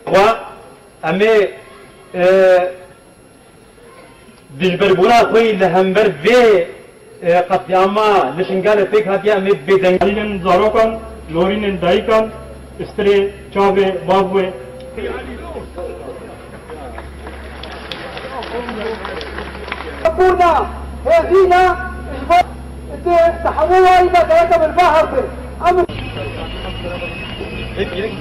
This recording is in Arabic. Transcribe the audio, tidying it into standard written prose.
وأمي بالبربورات وين لهمبر في قطعما لشنقال فيك هاتي أمي بدن زاروكان لورين دايكان استري چاوه بابوه قبورنا هذينا تحولها إلى كوكب البحر أمر Direkt